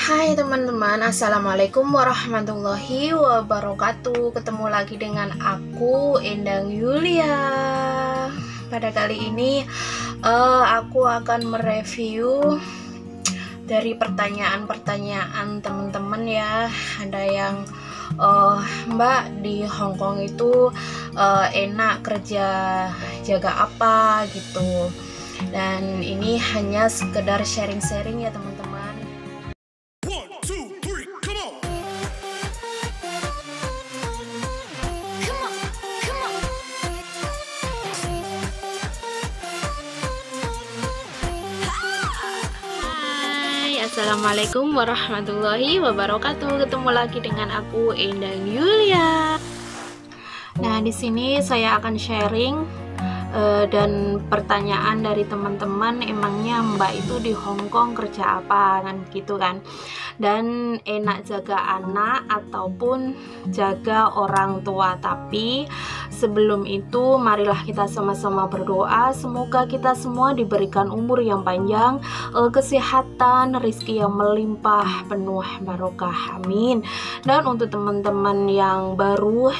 Hai teman-teman, Assalamualaikum warahmatullahi wabarakatuh. Ketemu lagi dengan aku, Endang Yulia. Pada kali ini aku akan mereview dari pertanyaan-pertanyaan teman-teman ya. Ada yang Mbak, di Hongkong itu enak kerja jaga apa gitu. Dan ini hanya sekedar sharing-sharing ya teman-teman. Assalamualaikum warahmatullahi wabarakatuh. Ketemu lagi dengan aku, Endang Yulia. Nah, di sini saya akan sharing dan pertanyaan dari teman-teman, emangnya Mbak itu di Hongkong kerja apa kan gitu kan, dan enak jaga anak ataupun jaga orang tua. Tapi sebelum itu marilah kita sama-sama berdoa, semoga kita semua diberikan umur yang panjang, kesehatan, rezeki yang melimpah penuh barokah, amin. Dan untuk teman-teman yang baru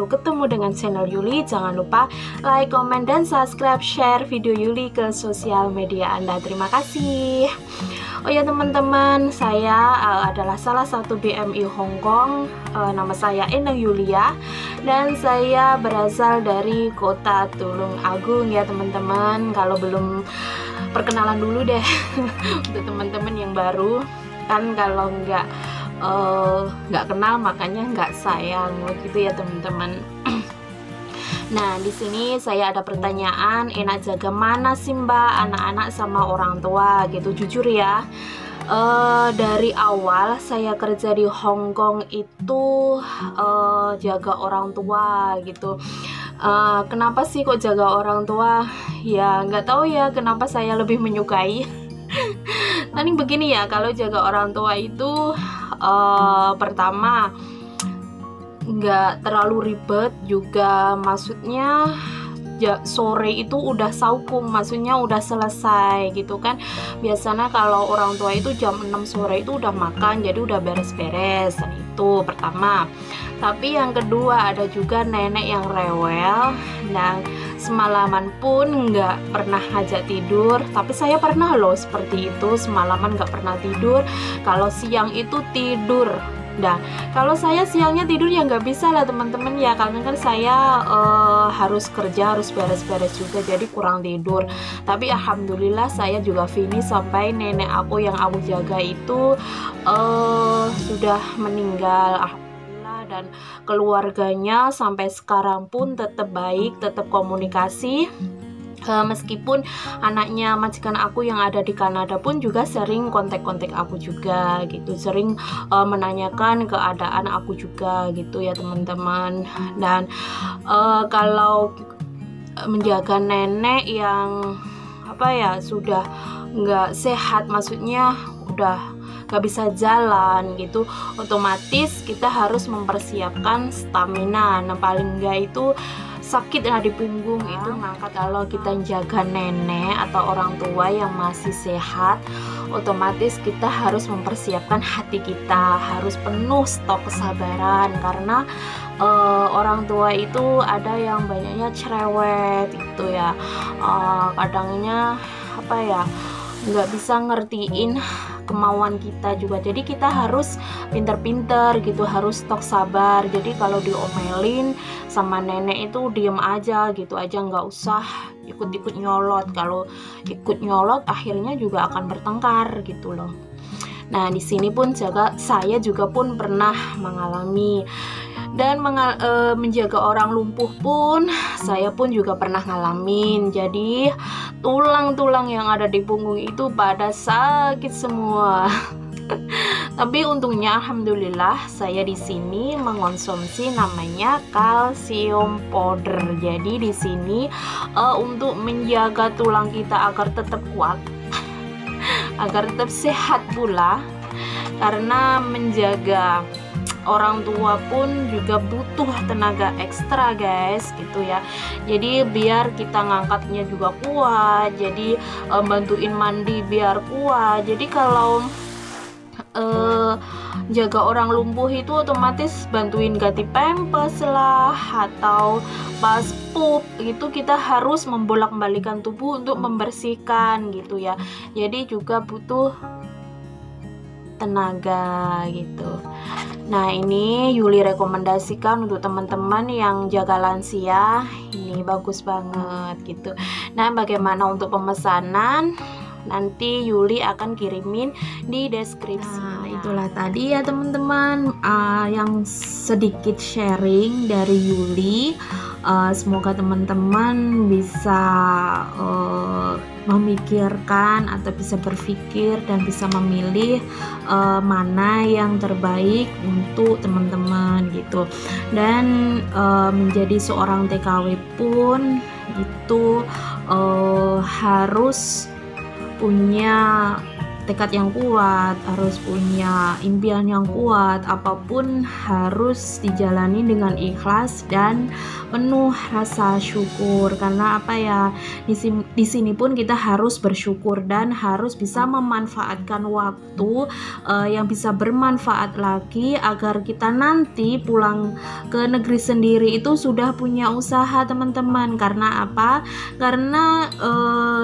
ketemu dengan channel Yuli, jangan lupa like, komen, dan subscribe, share video Yuli ke sosial media Anda. Terima kasih. Oh ya teman-teman, saya adalah salah satu BMI Hongkong. Nama saya Endang Yulia dan saya berasal dari kota Tulung Agung ya teman-teman. Kalau belum, perkenalan dulu deh untuk teman-teman yang baru kan, kalau nggak kenal makanya nggak sayang gitu ya teman-teman. Nah, di sini saya ada pertanyaan, enak jaga mana sih Mbak anak-anak sama orang tua gitu. Jujur ya, dari awal saya kerja di Hongkong itu jaga orang tua gitu. Kenapa sih kok jaga orang tua? Ya nggak tahu ya kenapa saya lebih menyukai. Tadi begini ya, kalau jaga orang tua itu pertama nggak terlalu ribet juga, maksudnya sore itu udah saukum, maksudnya udah selesai gitu kan. Biasanya kalau orang tua itu jam 6 sore itu udah makan, jadi udah beres-beres. Itu pertama. Tapi yang kedua, ada juga nenek yang rewel. Nah, semalaman pun nggak pernah ngajak tidur. Tapi saya pernah loh seperti itu, semalaman nggak pernah tidur. Kalau siang itu tidur. Nah, kalau saya siangnya tidur ya nggak bisa lah teman-teman ya, karena kan saya harus kerja, harus beres-beres juga, jadi kurang tidur. Tapi alhamdulillah saya juga finish sampai nenek aku yang aku jaga itu sudah meninggal, alhamdulillah. Dan keluarganya sampai sekarang pun tetap baik, tetap komunikasi. Meskipun anaknya majikan aku yang ada di Kanada pun juga sering kontak-kontak aku juga gitu, sering menanyakan keadaan aku juga gitu ya teman-teman. Dan kalau menjaga nenek yang sudah nggak sehat, maksudnya udah nggak bisa jalan gitu, otomatis kita harus mempersiapkan stamina. Nah, paling nggak itu sakit di punggung itu ngangkat. Kalau kita jaga nenek atau orang tua yang masih sehat, otomatis kita harus mempersiapkan hati kita, harus penuh stok kesabaran, karena orang tua itu ada yang banyaknya cerewet gitu ya, kadangnya nggak bisa ngertiin kemauan kita juga. Jadi kita harus pinter-pinter gitu, harus stok sabar. Jadi kalau diomelin sama nenek itu diem aja gitu aja, nggak usah ikut-ikut nyolot. Kalau ikut nyolot akhirnya juga akan bertengkar gitu loh. Nah, di sini pun saya juga pun pernah mengalami. Dan menjaga orang lumpuh pun saya pun juga pernah ngalamin. Jadi tulang-tulang yang ada di punggung itu pada sakit semua. Tapi untungnya alhamdulillah saya di sini mengonsumsi namanya kalsium powder. Jadi di sini untuk menjaga tulang kita agar tetap kuat, agar tetap sehat pula, karena menjaga orang tua pun juga butuh tenaga ekstra guys gitu ya. Jadi biar kita ngangkatnya juga kuat, jadi bantuin mandi biar kuat. Jadi kalau jaga orang lumpuh itu otomatis bantuin ganti pampers lah, atau pas pup gitu kita harus membolak-balikan tubuh untuk membersihkan gitu ya. Jadi juga butuh tenaga gitu. Nah, ini Yuli rekomendasikan untuk teman-teman yang jaga lansia, ini bagus banget gitu. Nah, bagaimana untuk pemesanan? Nanti Yuli akan kirimin di deskripsi. Nah, itulah tadi ya teman-teman, yang sedikit sharing dari Yuli. Semoga teman-teman bisa memikirkan atau bisa berpikir dan bisa memilih mana yang terbaik untuk teman-teman gitu. Dan menjadi seorang TKW pun itu harus punya tekad yang kuat, harus punya impian yang kuat, apapun harus dijalani dengan ikhlas dan penuh rasa syukur. Karena apa ya, di sini pun kita harus bersyukur dan harus bisa memanfaatkan waktu yang bisa bermanfaat lagi, agar kita nanti pulang ke negeri sendiri itu sudah punya usaha teman-teman. Karena apa? Karena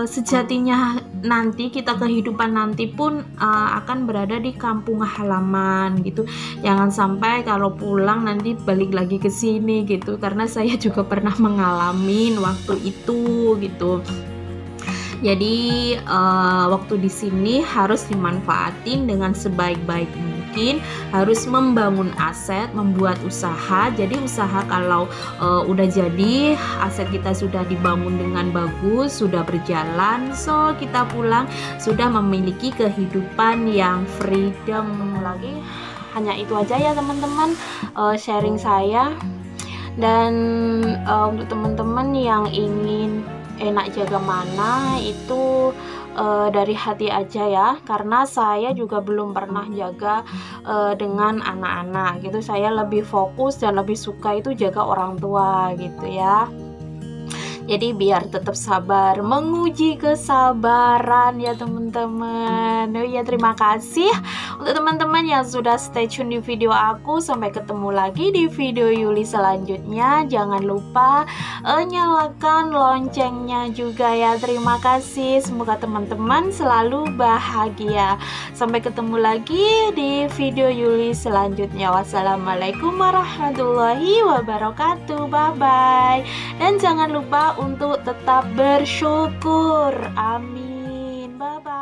sejatinya nanti kita kehidupan nanti pun akan berada di kampung halaman gitu. Jangan sampai kalau pulang nanti balik lagi ke sini gitu, karena saya juga pernah mengalami waktu itu gitu. Jadi waktu di sini harus dimanfaatin dengan sebaik-baik mungkin, harus membangun aset, membuat usaha. Jadi usaha kalau udah jadi, aset kita sudah dibangun dengan bagus, sudah berjalan, so kita pulang sudah memiliki kehidupan yang freedom lagi. Hanya itu aja ya teman-teman, sharing saya. Dan untuk teman-teman yang ingin enak jaga mana itu dari hati aja ya, karena saya juga belum pernah jaga dengan anak-anak gitu. Saya lebih fokus dan lebih suka itu jaga orang tua gitu ya. Jadi biar tetap sabar, menguji kesabaran ya teman-teman. Oh ya, terima kasih untuk teman-teman yang sudah stay tune di video aku. Sampai ketemu lagi di video Yuli selanjutnya. Jangan lupa nyalakan loncengnya juga ya. Terima kasih. Semoga teman-teman selalu bahagia. Sampai ketemu lagi di video Yuli selanjutnya. Wassalamualaikum warahmatullahi wabarakatuh. Bye bye. Dan jangan lupa untuk tetap bersyukur. Amin. Bye bye.